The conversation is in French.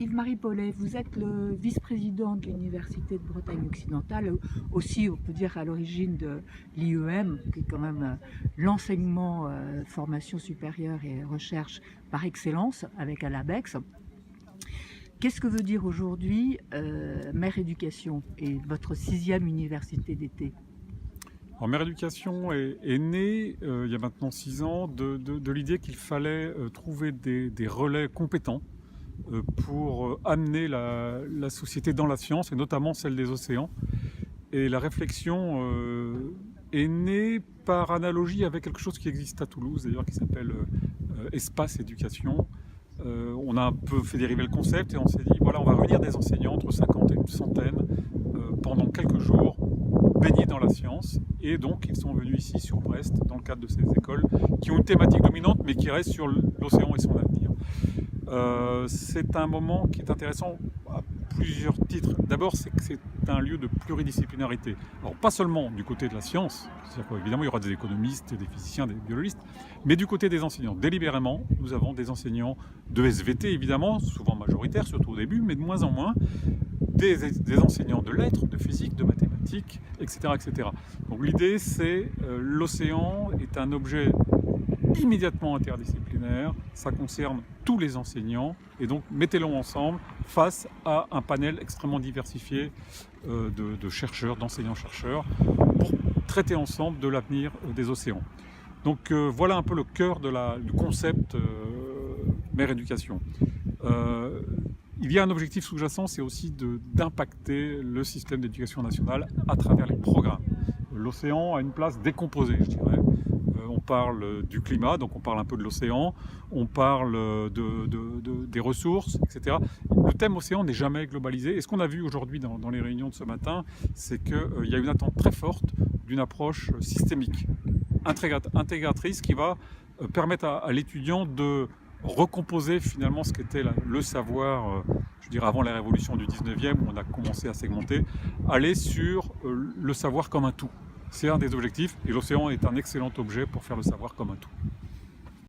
Yves-Marie Paulet, vous êtes le vice-président de l'Université de Bretagne occidentale, aussi on peut dire à l'origine de l'IEM, qui est quand même l'enseignement, formation supérieure et recherche par excellence avec à l'ABEX. Qu'est-ce que veut dire aujourd'hui Mère Éducation et votre 6e université d'été? Alors, Mère Éducation est née il y a maintenant 6 ans de l'idée qu'il fallait trouver des relais compétents pour amener la société dans la science, et notamment celle des océans. Et la réflexion est née par analogie avec quelque chose qui existe à Toulouse, d'ailleurs, qui s'appelle Espace Éducation. On a un peu fait dériver le concept et on s'est dit, voilà, on va réunir des enseignants, entre 50 et une centaine, pendant quelques jours, baignés dans la science. Et donc, ils sont venus ici, sur Brest, dans le cadre de ces écoles, qui ont une thématique dominante, mais qui reste sur l'océan et son avenir. C'est un moment qui est intéressant à plusieurs titres. D'abord, c'est que c'est un lieu de pluridisciplinarité. Alors, pas seulement du côté de la science, c'est-à-dire qu'évidemment, il y aura des économistes, des physiciens, des biologistes, mais du côté des enseignants. Délibérément, nous avons des enseignants de SVT, évidemment, souvent majoritaires, surtout au début, mais de moins en moins, des enseignants de lettres, de physique, de mathématiques, etc. etc. Donc l'idée, c'est l'océan est un objet immédiatement interdisciplinaire, ça concerne tous les enseignants, et donc mettez-les ensemble face à un panel extrêmement diversifié de chercheurs, d'enseignants-chercheurs, pour traiter ensemble de l'avenir des océans. Donc voilà un peu le cœur du concept Mère Éducation. Il y a un objectif sous-jacent, c'est aussi d'impacter le système d'éducation nationale à travers les programmes. L'océan a une place décomposée, je dirais. On parle du climat, donc on parle un peu de l'océan, on parle des ressources, etc. Le thème océan n'est jamais globalisé. Et ce qu'on a vu aujourd'hui dans les réunions de ce matin, c'est qu'il y a une attente très forte d'une approche systémique, intégratrice, qui va permettre à l'étudiant de recomposer finalement ce qu'était le savoir, je dirais avant la révolution du 19e, où on a commencé à segmenter, aller sur le savoir comme un tout. C'est un des objectifs, et l'océan est un excellent objet pour faire le savoir comme un tout.